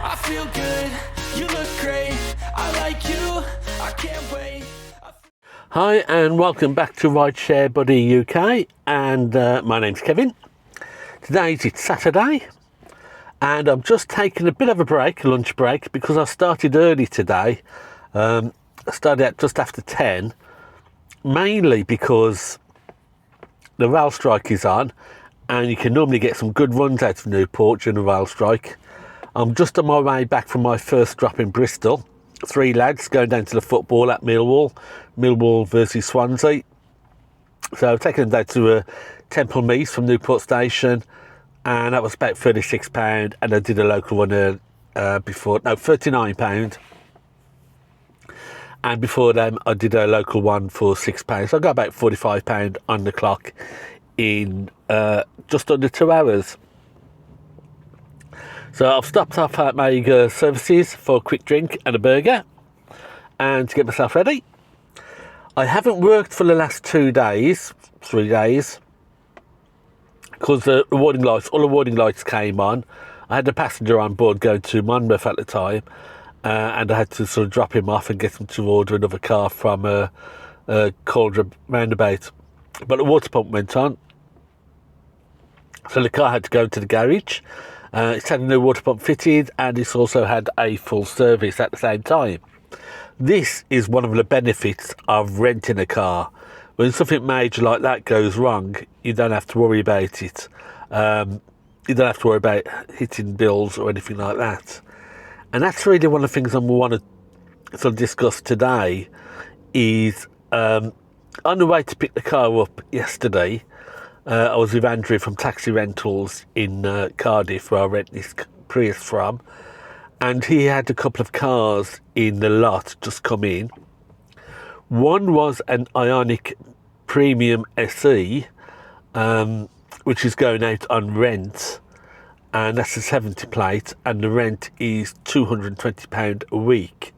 I feel good, you look great, I like you, I can't wait. Hi and welcome back to Rideshare Buddy UK, and my name's Kevin. Today's it's Saturday and I'm just taking a bit of a break, a lunch break, because I started early today. I started at just after 10, mainly because the rail strike is on and you can normally get some good runs out of Newport during the rail strike. I'm just on my way back from my first drop in Bristol. 3 lads going down to the football at Millwall versus Swansea. So I've taken them down to Temple Meath from Newport Station, and that was about £36, and I did a local one before, no, £39. And before them I did a local one for £6. So I got about £45 on the clock in just under 2 hours. So I've stopped off at my services for a quick drink and a burger and to get myself ready. I haven't worked for the last 3 days, because all the warning lights came on. I had a passenger on board going to Monmouth at the time, and I had to sort of drop him off and get him to order another car from Cauldron roundabout. But the water pump went on, so the car had to go to the garage. It's had a new water pump fitted, and it's also had a full service at the same time. This is one of the benefits of renting a car. When something major like that goes wrong, you don't have to worry about it. You don't have to worry about hitting bills or anything like that. And that's really one of the things I want to sort of discuss today. Is on the way to pick the car up yesterday, I was with Andrew from Taxi Rentals in Cardiff, where I rent this Prius from, and he had a couple of cars in the lot just come in. One was an Ioniq Premium SE, which is going out on rent, and that's a 70 plate, and the rent is £220 a week.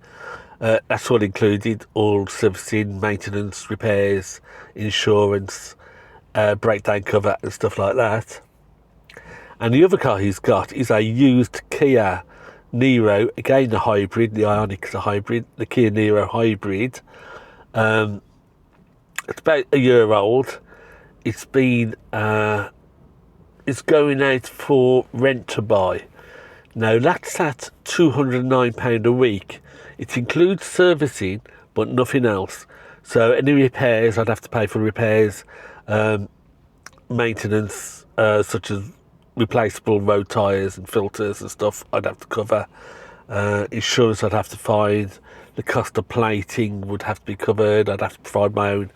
That's all included, all servicing, maintenance, repairs, insurance, breakdown cover and stuff like that. And the other car he's got is a used Kia Niro, again a hybrid. The Ioniq is a hybrid, the Kia Niro hybrid. It's about a year old. It's been it's going out for rent to buy. Now that's at £209 a week. It includes servicing but nothing else. So any repairs, I'd have to pay for repairs. Maintenance, such as replaceable road tyres and filters and stuff, I'd have to cover. Insurance I'd have to find. The cost of plating would have to be covered. I'd have to provide my own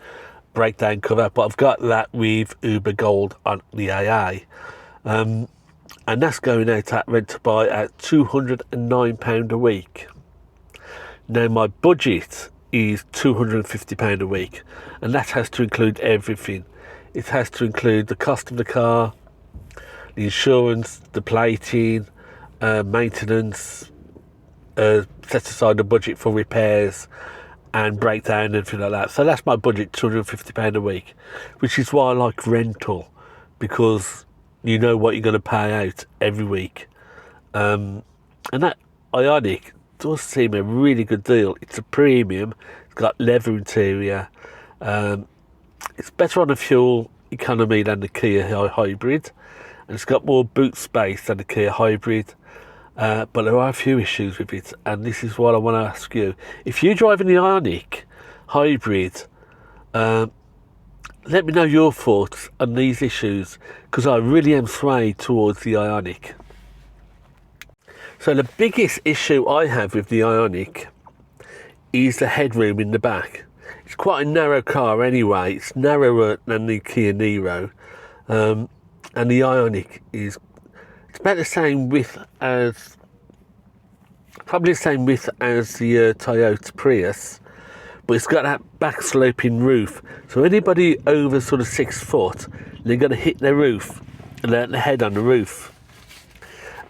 breakdown cover, but I've got that with Uber Gold on the AA. And that's going out at rent to buy at £209 a week. Now my budget is £250 a week, and that has to include everything. It has to include the cost of the car, the insurance, the plating, maintenance, set aside a budget for repairs and breakdown and everything like that. So that's my budget, £250 a week, which is why I like rental, because you know what you're going to pay out every week. And that Ioniq does seem a really good deal. It's a premium, it's got leather interior, it's better on the fuel economy than the Kia Hybrid, and it's got more boot space than the Kia Hybrid, but there are a few issues with it, and this is what I want to ask you. If you're driving the Ioniq Hybrid, let me know your thoughts on these issues, because I really am swayed towards the Ioniq. So the biggest issue I have with the Ioniq is the headroom in the back. It's quite a narrow car anyway. It's narrower than the Kia Niro, and the Ioniq it's about the same width as, probably the same width as the Toyota Prius, but it's got that back sloping roof. So anybody over sort of 6 foot, they're going to hit their roof and their head on the roof,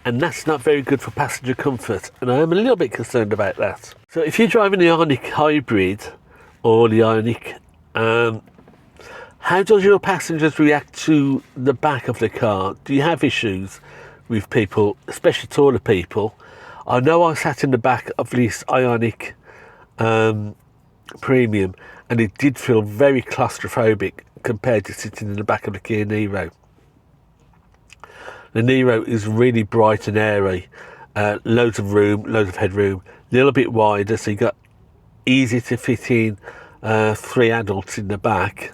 and that's not very good for passenger comfort. And I am a little bit concerned about that. So if you're driving the Ioniq Hybrid or the Ioniq, how does your passengers react to the back of the car? Do you have issues with people, especially taller people? I know I sat in the back of this Ioniq Premium, and it did feel very claustrophobic compared to sitting in the back of the Kia Niro. The Niro is really bright and airy, loads of room, loads of headroom, a little bit wider, so you got easy to fit in 3 adults in the back.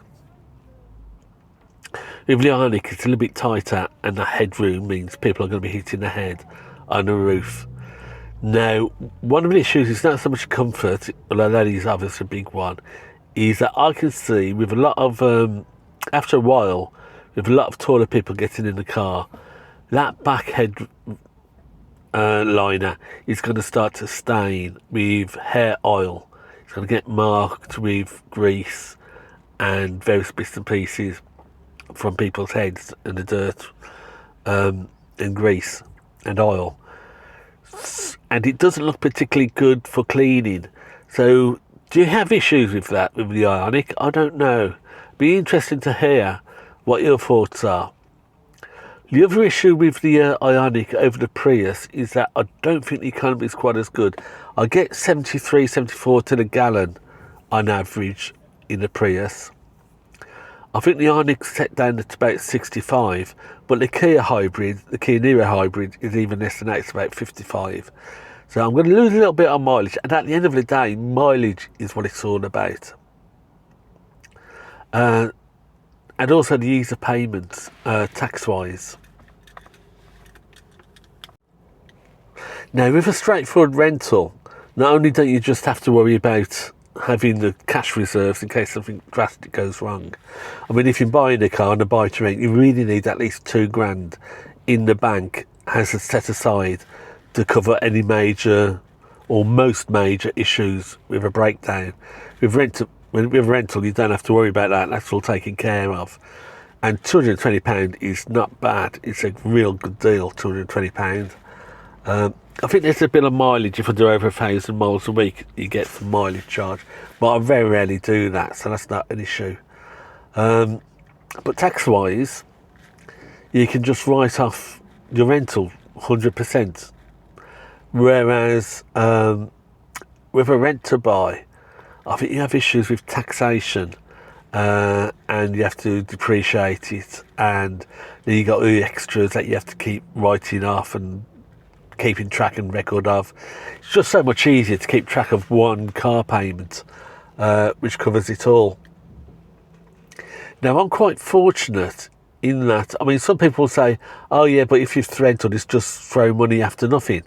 With the Ioniq, it's a little bit tighter, and the headroom means people are going to be hitting the head on the roof. Now, one of the issues is not so much comfort, although that is obviously a big one, is that I can see with a lot of, after a while, with a lot of taller people getting in the car, that back head liner is going to start to stain with hair oil. It's going to get marked with grease and various bits and pieces from people's heads and the dirt and grease and oil. And it doesn't look particularly good for cleaning. So do you have issues with that with the Ioniq? I don't know. Be interesting to hear what your thoughts are. The other issue with the Ioniq over the Prius is that I don't think the economy is quite as good. I get 73, 74 to the gallon on average in the Prius. I think the Ioniq set down at about 65, but the Kia hybrid, the Kia Niro hybrid, is even less than that, it's about 55. So I'm going to lose a little bit on mileage, and at the end of the day, mileage is what it's all about. And also the ease of payments, tax-wise. Now, with a straightforward rental, not only don't you just have to worry about having the cash reserves in case something drastic goes wrong. I mean, if you're buying a car on a buy to rent, you really need at least $2,000 in the bank as a set aside to cover any major or most major issues with a breakdown. With rental, you don't have to worry about that. That's all taken care of. And £220 is not bad. It's a real good deal, £220. I think there's a bit of mileage. If I do over 1,000 miles a week, you get some mileage charge. But I very rarely do that, so that's not an issue. But tax-wise, you can just write off your rental 100%. Whereas with a rent-to-buy, I think you have issues with taxation, and you have to depreciate it, and then you got the extras that you have to keep writing off and keeping track and record of. It's just so much easier to keep track of one car payment, which covers it all. Now, I'm quite fortunate in that, I mean, some people say, oh yeah, but if you've rented, it's just throw money after nothing.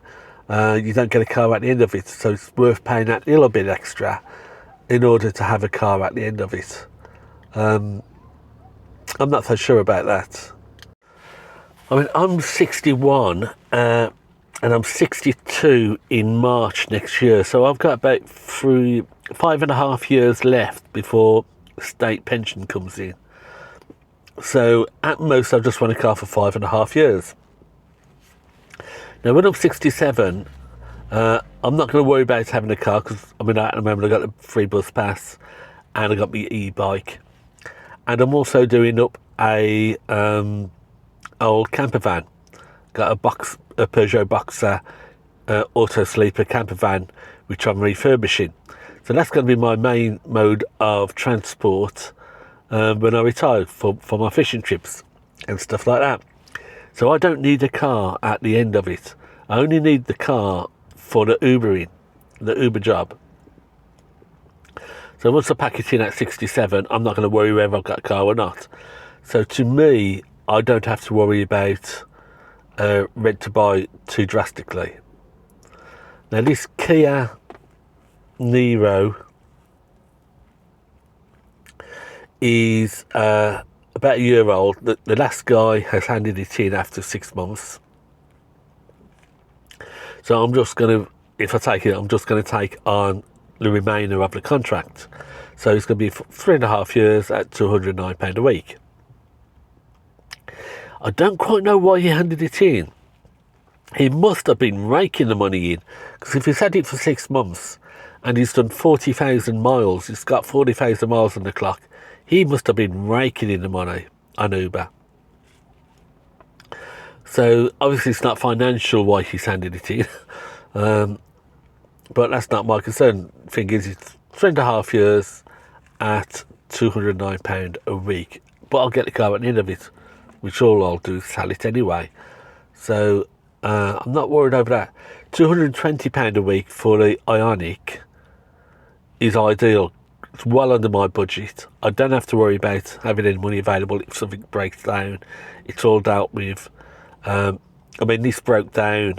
You don't get a car at the end of it, so it's worth paying that little bit extra in order to have a car at the end of it. I'm not so sure about that. I mean, I'm 61, and I'm 62 in March next year, so I've got about 5.5 years left before state pension comes in. So at most, I just want a car for 5.5 years. Now, when I'm 67, I'm not going to worry about having a car, because I mean, at the moment, I got a free bus pass and I got my e-bike, and I'm also doing up a old camper van. Got a Peugeot Boxer auto sleeper camper van, which I'm refurbishing. So that's going to be my main mode of transport when I retire for my fishing trips and stuff like that. So I don't need a car at the end of it. I only need the car for the Ubering, the Uber job. So once I pack it in at 67, I'm not going to worry whether I've got a car or not. So to me, I don't have to worry about rent to buy too drastically. Now, this Kia Niro is about a year old. The last guy has handed it in after 6 months. So I'm just going to, if I take it, I'm just going to take on the remainder of the contract. So it's going to be for 3.5 years at £209 a week. I don't quite know why he handed it in. He must have been raking the money in, because if he's had it for 6 months and he's done 40,000 miles, he's got 40,000 miles on the clock, he must have been raking in the money on Uber. So obviously it's not financial why he's handed it in. But that's not my concern. Thing is, it's 3.5 years at £209 a week. But I'll get the car at the end of it, which all I'll do is sell it anyway. So I'm not worried over that. £220 a week for the Ioniq is ideal. It's well under my budget. I don't have to worry about having any money available if something breaks down. It's all dealt with. I mean, this broke down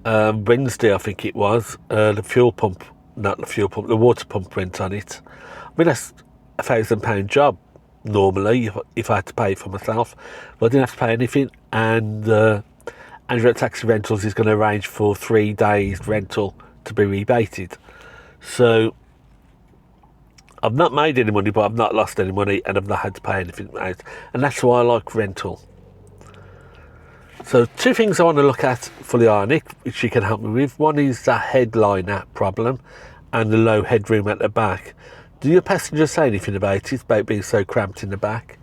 Wednesday, I think it was. The water pump went on it. I mean, that's £1,000 job normally if I had to pay for myself. But I didn't have to pay anything, and Andrew at Taxi Rentals is going to arrange for 3 days rental to be rebated. So I've not made any money, but I've not lost any money, and I've not had to pay anything out. And that's why I like rental. So 2 things I want to look at for the Ioniq, which you can help me with. One is the headliner problem and the low headroom at the back. Do your passengers say anything about it, about being so cramped in the back?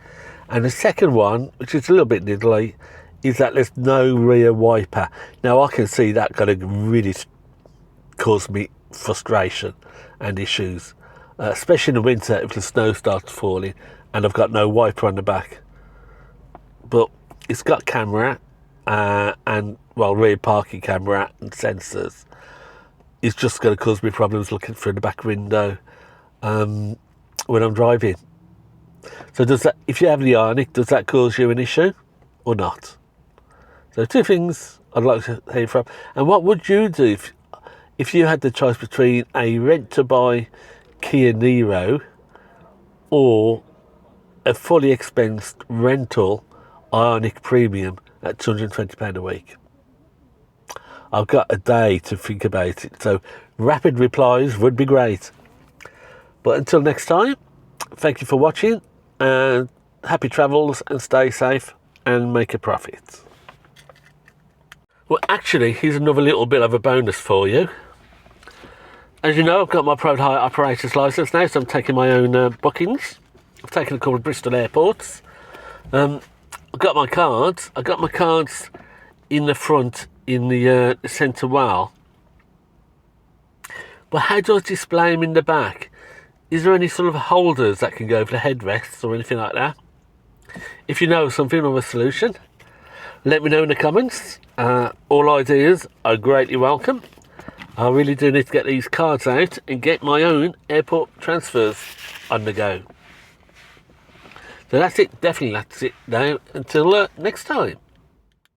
And the second one, which is a little bit niggly, is that there's no rear wiper. Now, I can see that going to really cause me frustration and issues, especially in the winter if the snow starts falling and I've got no wiper on the back. But it's got camera and, well, rear parking camera and sensors. It's just going to cause me problems looking through the back window when I'm driving. So does that, if you have the Ioniq, does that cause you an issue or not? So 2 things I'd like to hear from. And what would you do if you had the choice between a rent-to-buy Kia Niro or a fully expensed rental Ioniq Premium at £220 a week? I've got a day to think about it, so rapid replies would be great. But until next time, thank you for watching, and happy travels, and stay safe and make a profit. Well, actually, here's another little bit of a bonus for you. As you know, I've got my private hire operator's licence now, so I'm taking my own bookings. I've taken a couple of Bristol airports. I've got my cards. I got my cards in the front, in the centre well. But how do I display them in the back? Is there any sort of holders that can go over the headrests or anything like that? If you know something of a solution, let me know in the comments. All ideas are greatly welcome. I really do need to get these cards out and get my own airport transfers on the go. So that's it, definitely that's it now. Until next time.